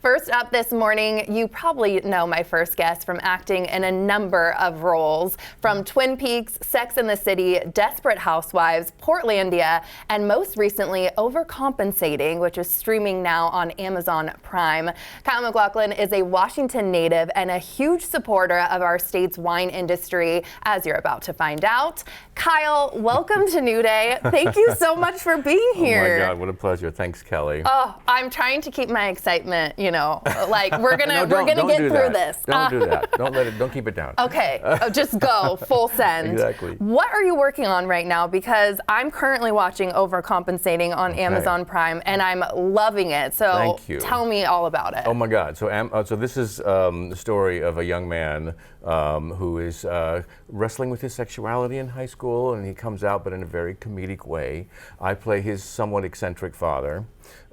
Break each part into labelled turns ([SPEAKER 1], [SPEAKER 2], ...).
[SPEAKER 1] First up this morning, you probably know my first guest from acting in a number of roles, from Twin Peaks, Sex and the City, Desperate Housewives, Portlandia, and most recently, Overcompensating, which is streaming now on Amazon Prime. Kyle MacLachlan is a Washington native and a huge supporter of our state's wine industry, as you're about to find out. Kyle, welcome to New Day. Thank you so much for being here.
[SPEAKER 2] Oh my God, what a pleasure. Thanks, Kelly.
[SPEAKER 1] Oh, I'm trying to keep my excitement, like we're gonna get through this.
[SPEAKER 2] Don't do that. Don't keep it down.
[SPEAKER 1] Okay, just go full send.
[SPEAKER 2] Exactly.
[SPEAKER 1] What are you working on right now? Because I'm currently watching Overcompensating on Amazon Prime, and I'm loving it. So
[SPEAKER 2] Thank you.
[SPEAKER 1] Tell me all about it.
[SPEAKER 2] Oh my God. So this is the story of a young man who is wrestling with his sexuality in high school, and he comes out, but in a very comedic way. I play his somewhat eccentric father.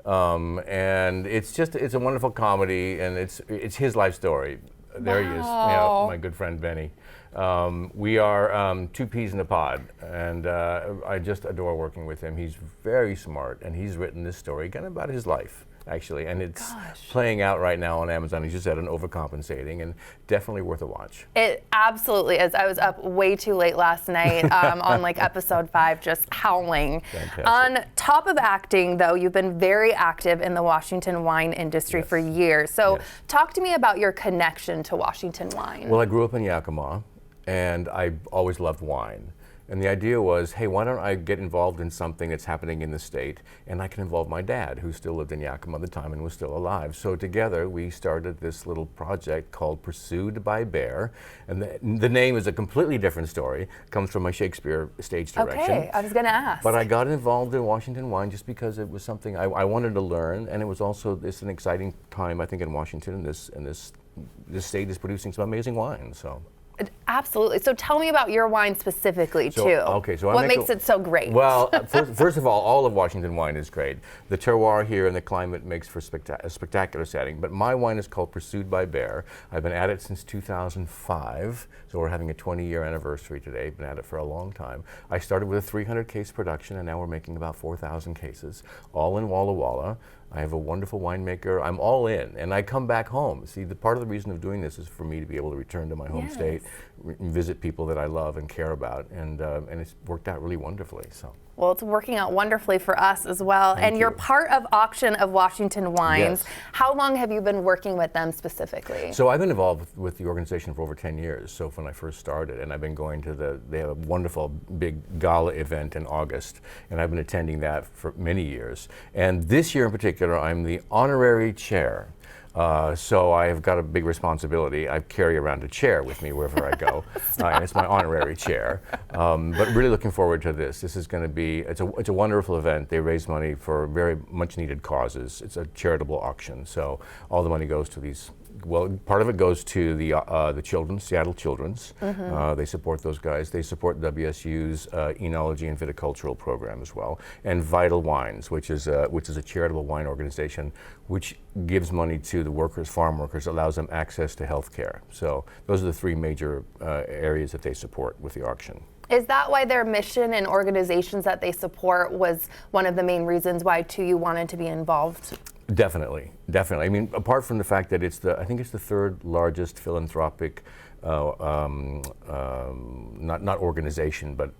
[SPEAKER 2] And it's a wonderful comedy, and it's his life story. There he is, my good friend Benny. We are two peas in a pod, and I just adore working with him. He's very smart, and he's written this story again about his life, actually, and it's playing out right now on Amazon. He just said an Overcompensating, and definitely worth a watch.
[SPEAKER 1] It absolutely is. I was up way too late last night on like episode 5, just howling.
[SPEAKER 2] Fantastic.
[SPEAKER 1] On top of acting, though, you've been very active in the Washington wine industry for years. So talk to me about your connection to Washington wine.
[SPEAKER 2] Well, I grew up in Yakima, and I always loved wine. And the idea was, hey, why don't I get involved in something that's happening in the state, and I can involve my dad, who still lived in Yakima at the time and was still alive. So together we started this little project called Pursued by Bear, and the name is a completely different story. It comes from my Shakespeare stage direction.
[SPEAKER 1] Okay, I was going to ask.
[SPEAKER 2] But I got involved in Washington wine just because it was something I wanted to learn, and it was also an exciting time, I think, in Washington, and this state is producing some amazing wine. So.
[SPEAKER 1] Absolutely. So tell me about your wine specifically, too.
[SPEAKER 2] Okay, so
[SPEAKER 1] what makes it so great?
[SPEAKER 2] Well, first of all of Washington wine is great. The terroir here and the climate makes for a spectacular setting. But my wine is called Pursued by Bear. I've been at it since 2005, so we're having a 20-year anniversary today. Been at it for a long time. I started with a 300-case production, and now we're making about 4,000 cases, all in Walla Walla. I have a wonderful winemaker. I'm all in, and I come back home. See, part of the reason of doing this is for me to be able to return to my home state, visit people that I love and care about, and it's worked out really wonderfully. So.
[SPEAKER 1] Well, it's working out wonderfully for us as well.
[SPEAKER 2] Thank
[SPEAKER 1] and
[SPEAKER 2] you.
[SPEAKER 1] You're part of Auction of Washington Wines.
[SPEAKER 2] Yes.
[SPEAKER 1] How long have you been working with them specifically?
[SPEAKER 2] So I've been involved with the organization for over 10 years. So when I first started, and I've been going to they have a wonderful big gala event in August, and I've been attending that for many years. And this year in particular, I'm the Honorary Chair. So I have got a big responsibility. I carry around a chair with me wherever I go, and it's my honorary chair. But really looking forward to this. This is going to be, it's a wonderful event. They raise money for very much needed causes. It's a charitable auction, so all the money goes to these. Well, part of it goes to the children, Seattle Children's. They support those guys. They support WSU's enology and viticultural program as well, and Vital Wines, which is a charitable wine organization, which gives money to the workers, farm workers, allows them access to health care. So those are the 3 major areas that they support with the auction.
[SPEAKER 1] Is that why their mission and organizations that they support was one of the main reasons why, too, you wanted to be involved?
[SPEAKER 2] Definitely. I mean, apart from the fact that I think it's the 3rd largest philanthropic, not organization, but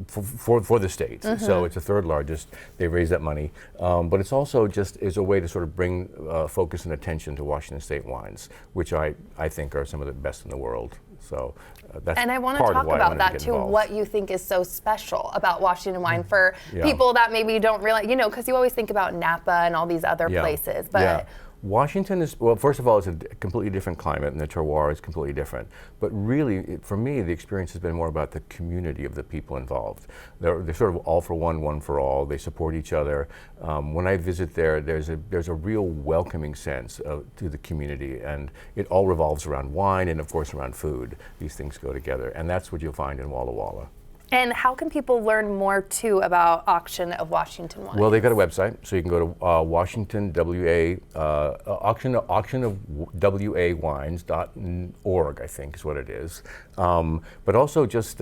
[SPEAKER 2] for the state. So it's the 3rd largest. They raise that money, but it's also just is a way to sort of bring focus and attention to Washington State wines, which I think are some of the best in the world. So that's
[SPEAKER 1] and I want to talk about that too. What you think is so special about Washington wine for people that maybe don't realize, because you always think about Napa and all these other places, but.
[SPEAKER 2] Washington is, well, first of all, it's a completely different climate, and the terroir is completely different. But really, for me, the experience has been more about the community of the people involved. They're sort of all for one for all. They support each other. When I visit there, there's a real welcoming sense to the community, and it all revolves around wine and, of course, around food. These things go together, and that's what you'll find in Walla Walla.
[SPEAKER 1] And how can people learn more, too, about Auction of Washington Wines?
[SPEAKER 2] Well, they've got a website, so you can go to auctionofwawines.org, I think is what it is. But also just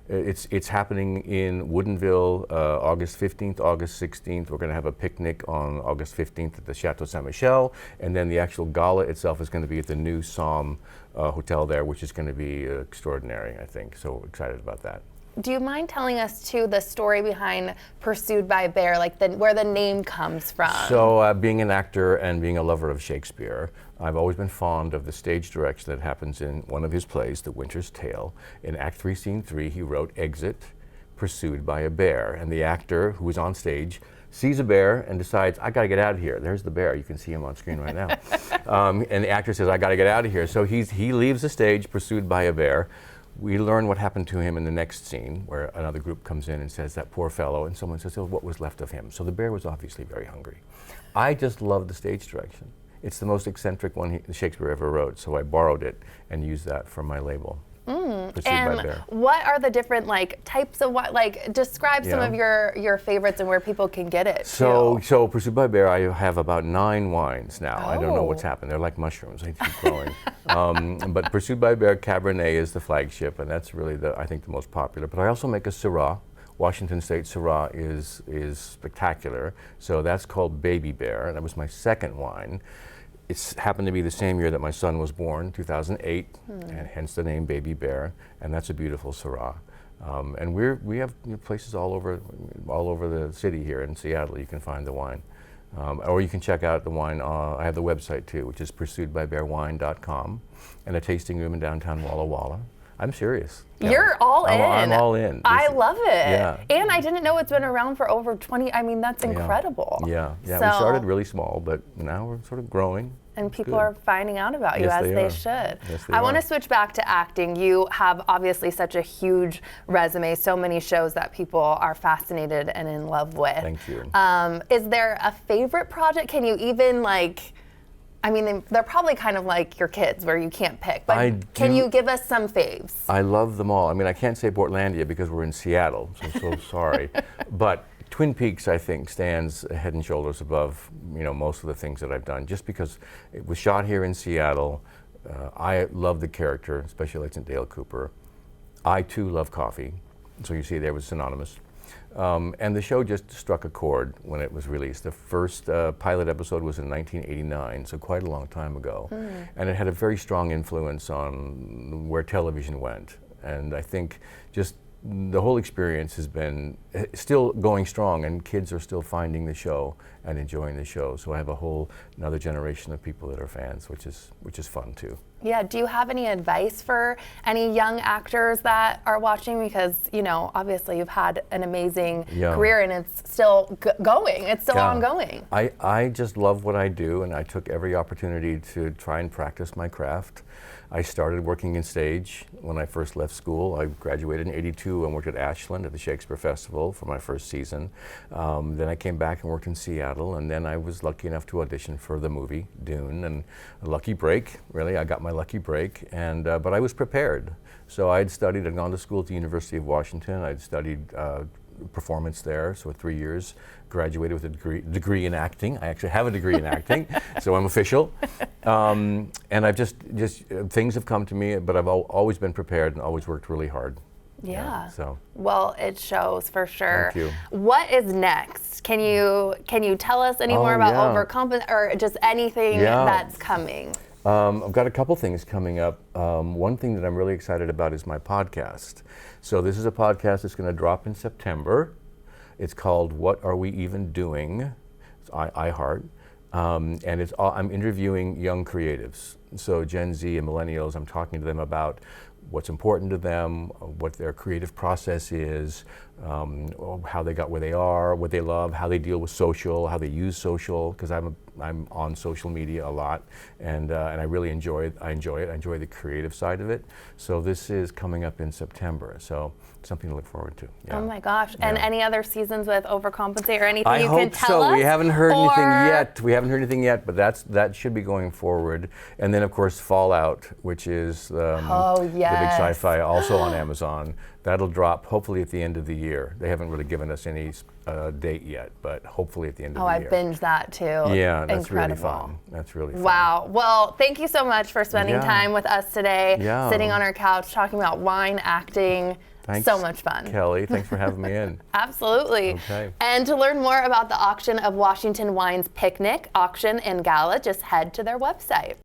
[SPEAKER 2] It's happening in Woodinville, August 15th, August 16th. We're going to have a picnic on August 15th at the Chateau Saint Michel, and then the actual gala itself is going to be at the new Somme Hotel there, which is going to be extraordinary, I think. So excited about that.
[SPEAKER 1] Do you mind telling us, too, the story behind Pursued by a Bear, like where the name comes from?
[SPEAKER 2] So being an actor and being a lover of Shakespeare, I've always been fond of the stage direction that happens in one of his plays, The Winter's Tale. In Act 3, Scene 3, he wrote, "Exit, pursued by a bear." And the actor who is on stage sees a bear and decides, I got to get out of here. There's the bear. You can see him on screen right now. And the actor says, I got to get out of here. So he leaves the stage pursued by a bear. We learn what happened to him in the next scene, where another group comes in and says, that poor fellow, and someone says, oh, what was left of him? So the bear was obviously very hungry. I just love the stage direction. It's the most eccentric one Shakespeare ever wrote, so I borrowed it and used that for my label. Pursued by a Bear.
[SPEAKER 1] What are the different types of describe some of your favorites and where people can get it
[SPEAKER 2] so Pursued by a Bear, I have about 9 wines now. I don't know what's happened. They're like mushrooms. They keep growing. But Pursued by a Bear Cabernet is the flagship, and that's really I think the most popular. But I also make a Syrah. Washington State Syrah is spectacular. So that's called Baby Bear, and that was my second wine. It's happened to be the same year that my son was born, 2008, and hence the name Baby Bear, and that's a beautiful Syrah. And we have places all over the city here in Seattle. You can find the wine, or you can check out the wine. I have the website too, which is pursuedbybearwine.com, and a tasting room in downtown Walla Walla. I'm serious.
[SPEAKER 1] You're all in.
[SPEAKER 2] I'm all in.
[SPEAKER 1] I love it.
[SPEAKER 2] Yeah.
[SPEAKER 1] And I didn't know it's been around for over 20. I mean, that's incredible.
[SPEAKER 2] Yeah. So, we started really small, but now we're sort of growing.
[SPEAKER 1] And people are finding out about you, as they should.
[SPEAKER 2] Yes, they
[SPEAKER 1] I
[SPEAKER 2] are.
[SPEAKER 1] want to switch back to acting. You have obviously such a huge resume, so many shows that people are fascinated and in love with.
[SPEAKER 2] Thank you.
[SPEAKER 1] Is there a favorite project? Can you even I mean, they're probably kind of like your kids where you can't pick, but can you give us some faves?
[SPEAKER 2] I love them all. I mean, I can't say Portlandia because we're in Seattle, so I'm so sorry. But Twin Peaks, I think, stands head and shoulders above, most of the things that I've done, just because it was shot here in Seattle. I love the character, Special Agent Dale Cooper. I, too, love coffee. So you see there was synonymous. And the show just struck a chord when it was released. The first pilot episode was in 1989, so quite a long time ago. And it had a very strong influence on where television went. And I think just the whole experience has been still going strong, and kids are still finding the show and enjoying the show. So I have another generation of people that are fans, which is fun too.
[SPEAKER 1] Yeah, do you have any advice for any young actors that are watching? Because, obviously you've had an amazing career and it's still going, it's still ongoing.
[SPEAKER 2] I just love what I do, and I took every opportunity to try and practice my craft. I started working in stage when I first left school. I graduated in '82 and worked at Ashland at the Shakespeare Festival for my first season. Then I came back and worked in Seattle, and then I was lucky enough to audition for the movie Dune, and a lucky break, really. I got my lucky break, and but I was prepared. So I'd gone to school at the University of Washington. I'd studied performance there, so 3 years, graduated with a degree in acting. I actually have a degree in acting, so I'm official. And I've just things have come to me, but I've always been prepared and always worked really hard.
[SPEAKER 1] Yeah.
[SPEAKER 2] So.
[SPEAKER 1] Well, it shows for sure.
[SPEAKER 2] Thank you.
[SPEAKER 1] What is next? Can you tell us any more about Overcompensating, or just anything that's coming?
[SPEAKER 2] I've got a couple things coming up. One thing that I'm really excited about is my podcast. So this is a podcast that's going to drop in September. It's called What Are We Even Doing? It's iHeart. And I'm interviewing young creatives. So Gen Z and millennials, I'm talking to them about what's important to them, what their creative process is, how they got where they are, what they love, how they deal with social, how they use social, because I'm on social media a lot, and I really enjoy it. I enjoy the creative side of it. So this is coming up in September. So something to look forward to. Yeah.
[SPEAKER 1] Oh my gosh. And any other seasons with Overcompensate or anything you can tell us?
[SPEAKER 2] I hope so. We haven't heard anything yet, but that should be going forward. And then of course Fallout, which is the big sci-fi, also on Amazon. That'll drop hopefully at the end of the year. They haven't really given us any date yet, but hopefully at the end of the year.
[SPEAKER 1] Oh, I binged that too.
[SPEAKER 2] Yeah, that's
[SPEAKER 1] Incredible.
[SPEAKER 2] really fun. That's really fun.
[SPEAKER 1] Wow. Well, thank you so much for spending time with us today, sitting on our couch, talking about wine, acting.
[SPEAKER 2] Thanks,
[SPEAKER 1] so much fun.
[SPEAKER 2] Kelly. Thanks for having me in.
[SPEAKER 1] Absolutely.
[SPEAKER 2] Okay.
[SPEAKER 1] And to learn more about the Auction of Washington Wine's Picnic, Auction, and Gala, just head to their website.